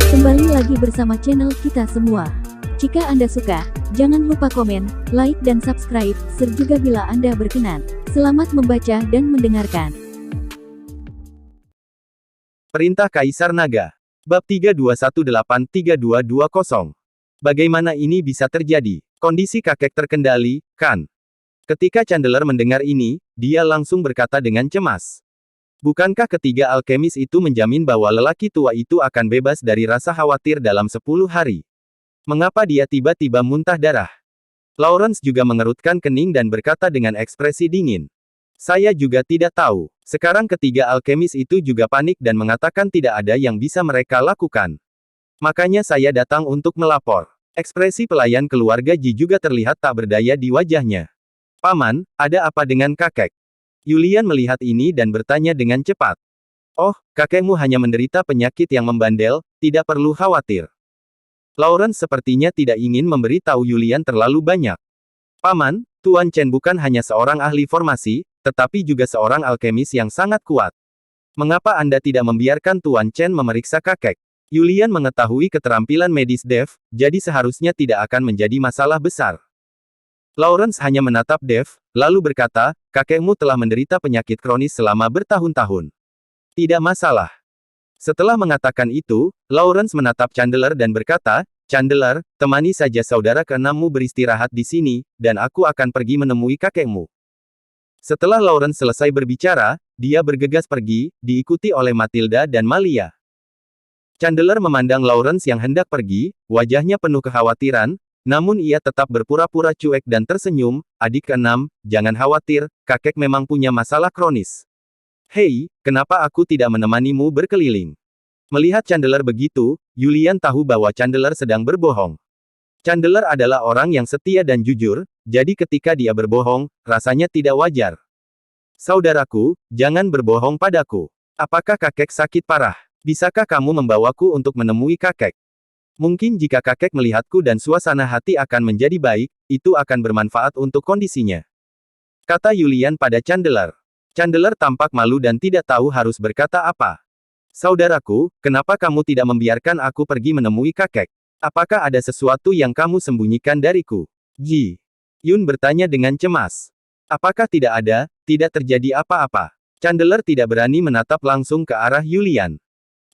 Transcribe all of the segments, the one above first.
Kembali lagi bersama channel kita semua. Jika Anda suka, jangan lupa komen, like dan subscribe, serta bila Anda berkenan. Selamat membaca dan mendengarkan. Perintah Kaisar Naga. Bab 32183220. Bagaimana ini bisa terjadi? Kondisi kakek terkendali, kan? Ketika Chandler mendengar ini, dia langsung berkata dengan cemas. Bukankah ketiga alkemis itu menjamin bahwa lelaki tua itu akan bebas dari rasa khawatir dalam 10 hari? Mengapa dia tiba-tiba muntah darah? Lawrence juga mengerutkan kening dan berkata dengan ekspresi dingin. Saya juga tidak tahu. Sekarang ketiga alkemis itu juga panik dan mengatakan tidak ada yang bisa mereka lakukan. Makanya saya datang untuk melapor. Ekspresi pelayan keluarga Ji juga terlihat tak berdaya di wajahnya. Paman, ada apa dengan kakek? Yulian melihat ini dan bertanya dengan cepat. Oh, kakekmu hanya menderita penyakit yang membandel, tidak perlu khawatir. Lawrence sepertinya tidak ingin memberitahu Yulian terlalu banyak. Paman, Tuan Chen bukan hanya seorang ahli formasi, tetapi juga seorang alkemis yang sangat kuat. Mengapa Anda tidak membiarkan Tuan Chen memeriksa kakek? Yulian mengetahui keterampilan medis Dev, jadi seharusnya tidak akan menjadi masalah besar. Lawrence hanya menatap Dev, lalu berkata, kakekmu telah menderita penyakit kronis selama bertahun-tahun. Tidak masalah. Setelah mengatakan itu, Lawrence menatap Chandler dan berkata, Chandler, temani saja saudara keenammu beristirahat di sini, dan aku akan pergi menemui kakekmu. Setelah Lawrence selesai berbicara, dia bergegas pergi, diikuti oleh Matilda dan Malia. Chandler memandang Lawrence yang hendak pergi, wajahnya penuh kekhawatiran, namun ia tetap berpura-pura cuek dan tersenyum, adik keenam, jangan khawatir, kakek memang punya masalah kronis. Hei, kenapa aku tidak menemanimu berkeliling? Melihat Chandler begitu, Yulian tahu bahwa Chandler sedang berbohong. Chandler adalah orang yang setia dan jujur, jadi ketika dia berbohong, rasanya tidak wajar. Saudaraku, jangan berbohong padaku. Apakah kakek sakit parah? Bisakah kamu membawaku untuk menemui kakek? Mungkin jika kakek melihatku dan suasana hati akan menjadi baik, itu akan bermanfaat untuk kondisinya. Kata Yulian pada Chandler. Chandler tampak malu dan tidak tahu harus berkata apa. Saudaraku, kenapa kamu tidak membiarkan aku pergi menemui kakek? Apakah ada sesuatu yang kamu sembunyikan dariku? Ji Yun bertanya dengan cemas. Apakah tidak ada, tidak terjadi apa-apa? Chandler tidak berani menatap langsung ke arah Yulian.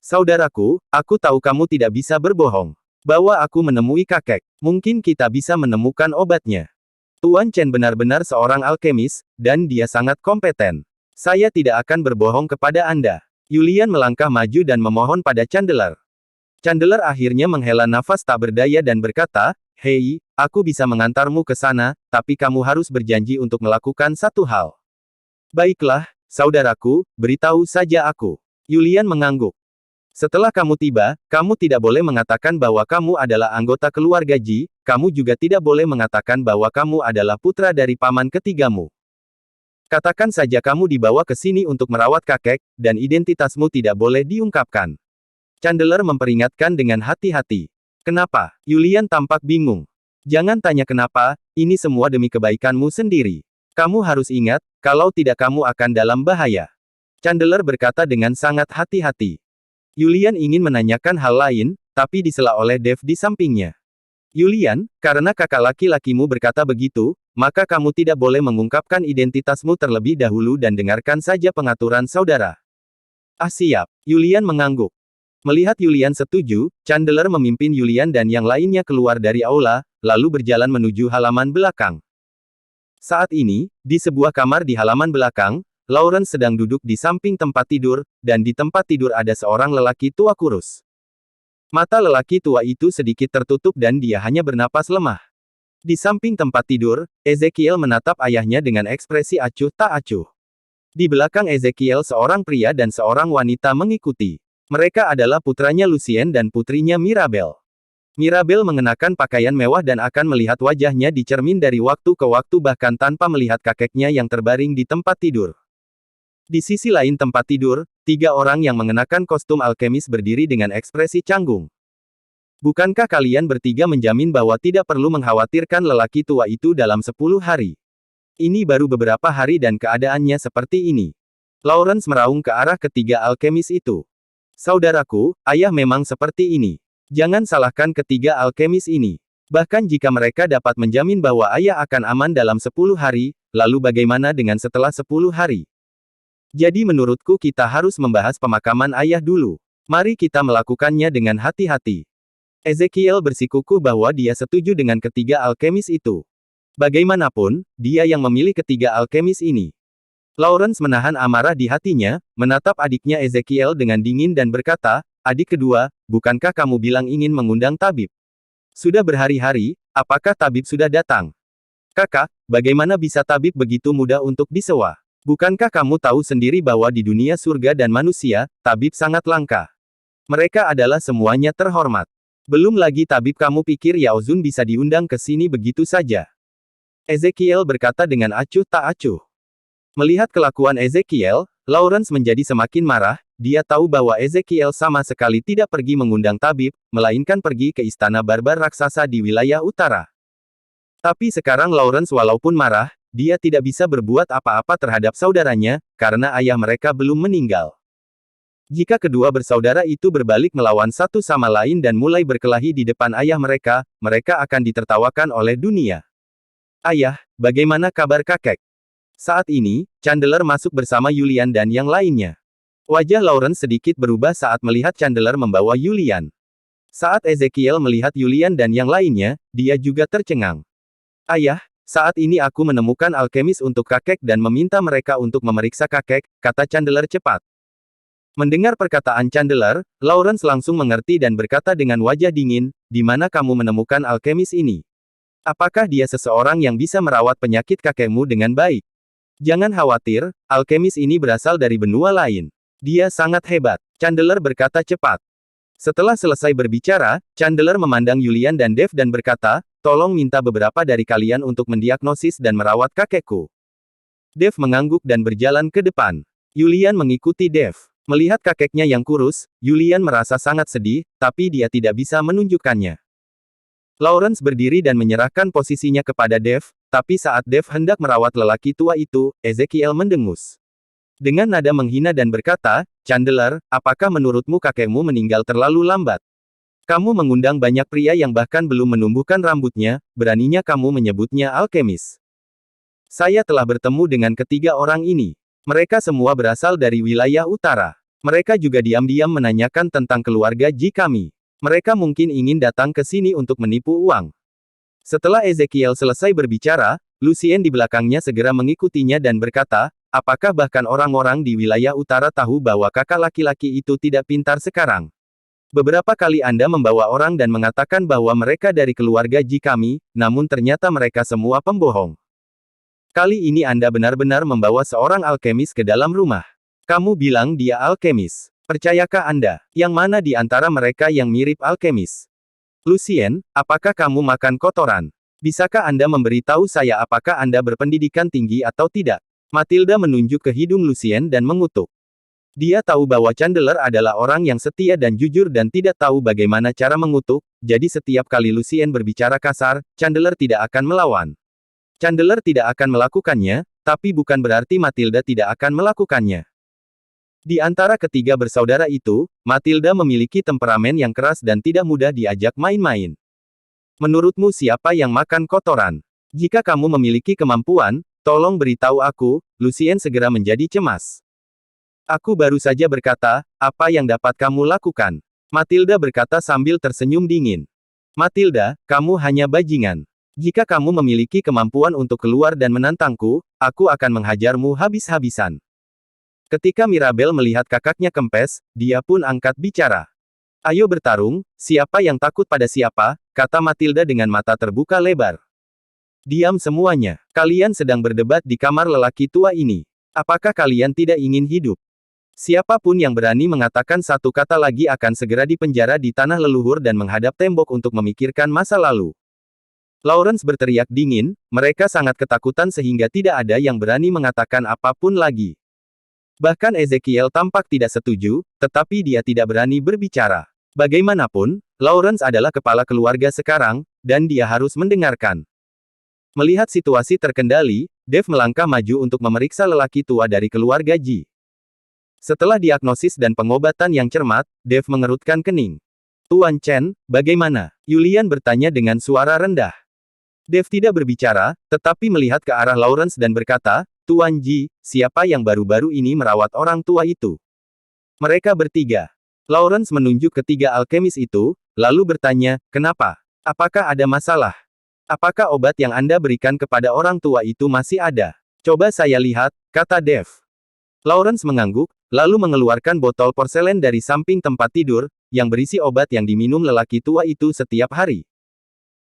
Saudaraku, aku tahu kamu tidak bisa berbohong. Bawa aku menemui kakek. Mungkin kita bisa menemukan obatnya. Tuan Chen benar-benar seorang alkemis, dan dia sangat kompeten. Saya tidak akan berbohong kepada Anda. Yulian melangkah maju dan memohon pada Chandler. Chandler akhirnya menghela nafas tak berdaya dan berkata, Hei, aku bisa mengantarmu ke sana, tapi kamu harus berjanji untuk melakukan satu hal. Baiklah, saudaraku, beritahu saja aku. Yulian mengangguk. Setelah kamu tiba, kamu tidak boleh mengatakan bahwa kamu adalah anggota keluarga Ji, kamu juga tidak boleh mengatakan bahwa kamu adalah putra dari paman ketigamu. Katakan saja kamu dibawa ke sini untuk merawat kakek, dan identitasmu tidak boleh diungkapkan. Chandler memperingatkan dengan hati-hati. Kenapa? Yulian tampak bingung. Jangan tanya kenapa, ini semua demi kebaikanmu sendiri. Kamu harus ingat, kalau tidak kamu akan dalam bahaya. Chandler berkata dengan sangat hati-hati. Yulian ingin menanyakan hal lain, tapi disela oleh Dev di sampingnya. Yulian, karena kakak laki-lakimu berkata begitu, maka kamu tidak boleh mengungkapkan identitasmu terlebih dahulu dan dengarkan saja pengaturan saudara. Ah siap, Yulian mengangguk. Melihat Yulian setuju, Chandler memimpin Yulian dan yang lainnya keluar dari aula, lalu berjalan menuju halaman belakang. Saat ini, di sebuah kamar di halaman belakang, Lawrence sedang duduk di samping tempat tidur, dan di tempat tidur ada seorang lelaki tua kurus. Mata lelaki tua itu sedikit tertutup dan dia hanya bernapas lemah. Di samping tempat tidur, Ezekiel menatap ayahnya dengan ekspresi acuh tak acuh. Di belakang Ezekiel seorang pria dan seorang wanita mengikuti. Mereka adalah putranya Lucien dan putrinya Mirabel. Mirabel mengenakan pakaian mewah dan akan melihat wajahnya di cermin dari waktu ke waktu bahkan tanpa melihat kakeknya yang terbaring di tempat tidur. Di sisi lain tempat tidur, 3 orang yang mengenakan kostum alkemis berdiri dengan ekspresi canggung. Bukankah kalian bertiga menjamin bahwa tidak perlu mengkhawatirkan lelaki tua itu dalam 10 hari? Ini baru beberapa hari dan keadaannya seperti ini. Lawrence meraung ke arah ketiga alkemis itu. Saudaraku, ayah memang seperti ini. Jangan salahkan ketiga alkemis ini. Bahkan jika mereka dapat menjamin bahwa ayah akan aman dalam 10 hari, lalu bagaimana dengan setelah 10 hari? Jadi menurutku kita harus membahas pemakaman ayah dulu. Mari kita melakukannya dengan hati-hati. Ezekiel bersikukuh bahwa dia setuju dengan ketiga alkemis itu. Bagaimanapun, dia yang memilih ketiga alkemis ini. Lawrence menahan amarah di hatinya, menatap adiknya Ezekiel dengan dingin dan berkata, "Adik kedua, bukankah kamu bilang ingin mengundang tabib? Sudah berhari-hari, apakah tabib sudah datang?" "Kakak, bagaimana bisa tabib begitu mudah untuk disewa? Bukankah kamu tahu sendiri bahwa di dunia surga dan manusia, tabib sangat langka? Mereka adalah semuanya terhormat. Belum lagi tabib kamu pikir Yao Zun bisa diundang ke sini begitu saja?" Ezekiel berkata dengan acuh tak acuh. Melihat kelakuan Ezekiel, Lawrence menjadi semakin marah. Dia tahu bahwa Ezekiel sama sekali tidak pergi mengundang tabib, melainkan pergi ke istana barbar raksasa di wilayah utara. Tapi sekarang Lawrence walaupun marah, dia tidak bisa berbuat apa-apa terhadap saudaranya, karena ayah mereka belum meninggal. Jika kedua bersaudara itu berbalik melawan satu sama lain dan mulai berkelahi di depan ayah mereka, mereka akan ditertawakan oleh dunia. "Ayah, bagaimana kabar kakek?" Saat ini, Chandler masuk bersama Julian dan yang lainnya. Wajah Lawrence sedikit berubah saat melihat Chandler membawa Julian. Saat Ezekiel melihat Julian dan yang lainnya, dia juga tercengang. "Ayah, saat ini aku menemukan alkemis untuk kakek dan meminta mereka untuk memeriksa kakek," kata Chandler cepat. Mendengar perkataan Chandler, Lawrence langsung mengerti dan berkata dengan wajah dingin, "Di mana kamu menemukan alkemis ini? Apakah dia seseorang yang bisa merawat penyakit kakekmu dengan baik?" "Jangan khawatir, alkemis ini berasal dari benua lain. Dia sangat hebat," Chandler berkata cepat. Setelah selesai berbicara, Chandler memandang Julian dan Dave dan berkata, "Tolong minta beberapa dari kalian untuk mendiagnosis dan merawat kakekku." Dave mengangguk dan berjalan ke depan. Julian mengikuti Dave. Melihat kakeknya yang kurus, Julian merasa sangat sedih, tapi dia tidak bisa menunjukkannya. Lawrence berdiri dan menyerahkan posisinya kepada Dave, tapi saat Dave hendak merawat lelaki tua itu, Ezekiel mendengus. Dengan nada menghina dan berkata, "Chandler, apakah menurutmu kakekmu meninggal terlalu lambat? Kamu mengundang banyak pria yang bahkan belum menumbuhkan rambutnya, beraninya kamu menyebutnya alkemis. Saya telah bertemu dengan ketiga orang ini. Mereka semua berasal dari wilayah utara. Mereka juga diam-diam menanyakan tentang keluarga Ji kami. Mereka mungkin ingin datang ke sini untuk menipu uang." Setelah Ezekiel selesai berbicara, Lucien di belakangnya segera mengikutinya dan berkata, "Apakah bahkan orang-orang di wilayah utara tahu bahwa kakak laki-laki itu tidak pintar sekarang? Beberapa kali Anda membawa orang dan mengatakan bahwa mereka dari keluarga Ji kami, namun ternyata mereka semua pembohong. Kali ini Anda benar-benar membawa seorang alkemis ke dalam rumah. Kamu bilang dia alkemis. Percayakah Anda? Yang mana di antara mereka yang mirip alkemis? Lucien, apakah kamu makan kotoran? Bisakah Anda memberitahu saya apakah Anda berpendidikan tinggi atau tidak?" Matilda menunjuk ke hidung Lucien dan mengutuk. Dia tahu bahwa Chandler adalah orang yang setia dan jujur dan tidak tahu bagaimana cara mengutuk, jadi setiap kali Lucien berbicara kasar, Chandler tidak akan melawan. Chandler tidak akan melakukannya, tapi bukan berarti Matilda tidak akan melakukannya. Di antara ketiga bersaudara itu, Matilda memiliki temperamen yang keras dan tidak mudah diajak main-main. "Menurutmu siapa yang makan kotoran? Jika kamu memiliki kemampuan, tolong beritahu aku," Lucien segera menjadi cemas. "Aku baru saja berkata, apa yang dapat kamu lakukan?" Matilda berkata sambil tersenyum dingin. "Matilda, kamu hanya bajingan. Jika kamu memiliki kemampuan untuk keluar dan menantangku, aku akan menghajarmu habis-habisan." Ketika Mirabel melihat kakaknya kempes, dia pun angkat bicara. "Ayo bertarung, siapa yang takut pada siapa," kata Matilda dengan mata terbuka lebar. "Diam semuanya. Kalian sedang berdebat di kamar lelaki tua ini. Apakah kalian tidak ingin hidup? Siapapun yang berani mengatakan satu kata lagi akan segera dipenjara di tanah leluhur dan menghadap tembok untuk memikirkan masa lalu." Lawrence berteriak dingin, mereka sangat ketakutan sehingga tidak ada yang berani mengatakan apapun lagi. Bahkan Ezekiel tampak tidak setuju, tetapi dia tidak berani berbicara. Bagaimanapun, Lawrence adalah kepala keluarga sekarang, dan dia harus mendengarkan. Melihat situasi terkendali, Dave melangkah maju untuk memeriksa lelaki tua dari keluarga Ji. Setelah diagnosis dan pengobatan yang cermat, Dave mengerutkan kening. Tuan Chen, bagaimana? Yulian bertanya dengan suara rendah. Dave tidak berbicara, tetapi melihat ke arah Lawrence dan berkata, Tuan Ji, siapa yang baru-baru ini merawat orang tua itu? Mereka bertiga. Lawrence menunjuk ketiga alkemis itu, lalu bertanya, kenapa? Apakah ada masalah? Apakah obat yang Anda berikan kepada orang tua itu masih ada? Coba saya lihat, kata Dave. Lawrence mengangguk, lalu mengeluarkan botol porselen dari samping tempat tidur, yang berisi obat yang diminum lelaki tua itu setiap hari.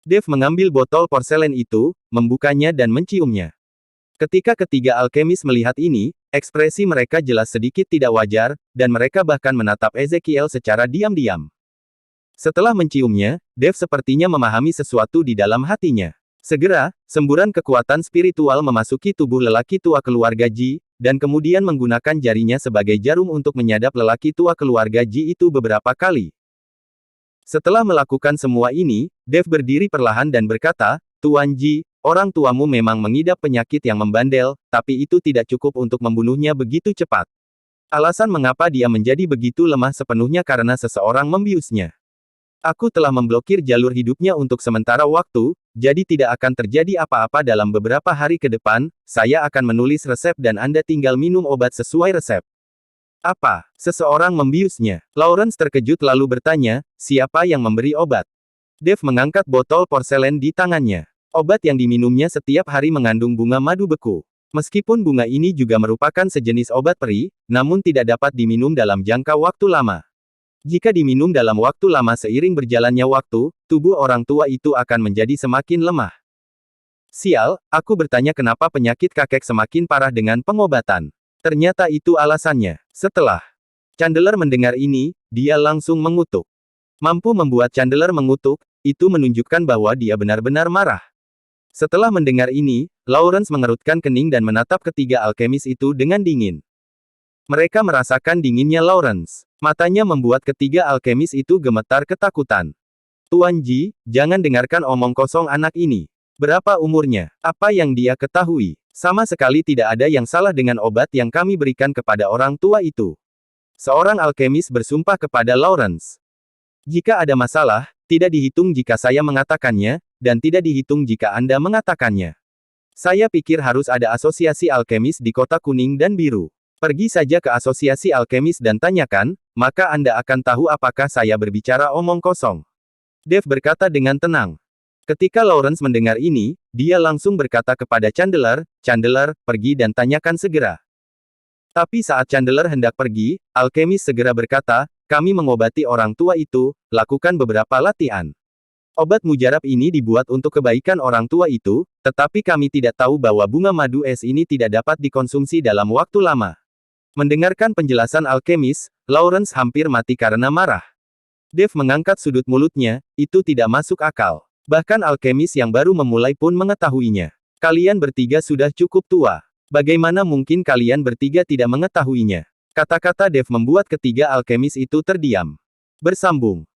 Dave mengambil botol porselen itu, membukanya dan menciumnya. Ketika ketiga alkemis melihat ini, ekspresi mereka jelas sedikit tidak wajar, dan mereka bahkan menatap Ezekiel secara diam-diam. Setelah menciumnya, Dave sepertinya memahami sesuatu di dalam hatinya. Segera, semburan kekuatan spiritual memasuki tubuh lelaki tua keluarga Ji, dan kemudian menggunakan jarinya sebagai jarum untuk menyadap lelaki tua keluarga Ji itu beberapa kali. Setelah melakukan semua ini, Dave berdiri perlahan dan berkata, Tuan Ji, orang tuamu memang mengidap penyakit yang membandel, tapi itu tidak cukup untuk membunuhnya begitu cepat. Alasan mengapa dia menjadi begitu lemah sepenuhnya karena seseorang membiusnya. Aku telah memblokir jalur hidupnya untuk sementara waktu, jadi tidak akan terjadi apa-apa dalam beberapa hari ke depan, saya akan menulis resep dan Anda tinggal minum obat sesuai resep. Apa? Seseorang membiusnya. Lawrence terkejut lalu bertanya, siapa yang memberi obat? Dave mengangkat botol porselen di tangannya. Obat yang diminumnya setiap hari mengandung bunga madu beku. Meskipun bunga ini juga merupakan sejenis obat peri, namun tidak dapat diminum dalam jangka waktu lama. Jika diminum dalam waktu lama seiring berjalannya waktu, tubuh orang tua itu akan menjadi semakin lemah. Sial, aku bertanya kenapa penyakit kakek semakin parah dengan pengobatan. Ternyata itu alasannya. Setelah Chandler mendengar ini, dia langsung mengutuk. Mampu membuat Chandler mengutuk, itu menunjukkan bahwa dia benar-benar marah. Setelah mendengar ini, Lawrence mengerutkan kening dan menatap ketiga alkemis itu dengan dingin. Mereka merasakan dinginnya Lawrence. Matanya membuat ketiga alkemis itu gemetar ketakutan. Tuan Ji, jangan dengarkan omong kosong anak ini. Berapa umurnya? Apa yang dia ketahui? Sama sekali tidak ada yang salah dengan obat yang kami berikan kepada orang tua itu. Seorang alkemis bersumpah kepada Lawrence. Jika ada masalah, tidak dihitung jika saya mengatakannya, dan tidak dihitung jika Anda mengatakannya. Saya pikir harus ada asosiasi alkemis di kota kuning dan biru. Pergi saja ke asosiasi alkemis dan tanyakan, maka Anda akan tahu apakah saya berbicara omong kosong. Dave berkata dengan tenang. Ketika Lawrence mendengar ini, dia langsung berkata kepada Chandler, Chandler, pergi dan tanyakan segera. Tapi saat Chandler hendak pergi, alkemis segera berkata, kami mengobati orang tua itu, lakukan beberapa latihan. Obat mujarab ini dibuat untuk kebaikan orang tua itu, tetapi kami tidak tahu bahwa bunga madu es ini tidak dapat dikonsumsi dalam waktu lama. Mendengarkan penjelasan alkemis, Lawrence hampir mati karena marah. Dave mengangkat sudut mulutnya, itu tidak masuk akal. Bahkan alkemis yang baru memulai pun mengetahuinya. Kalian bertiga sudah cukup tua. Bagaimana mungkin kalian bertiga tidak mengetahuinya? Kata-kata Dave membuat ketiga alkemis itu terdiam. Bersambung.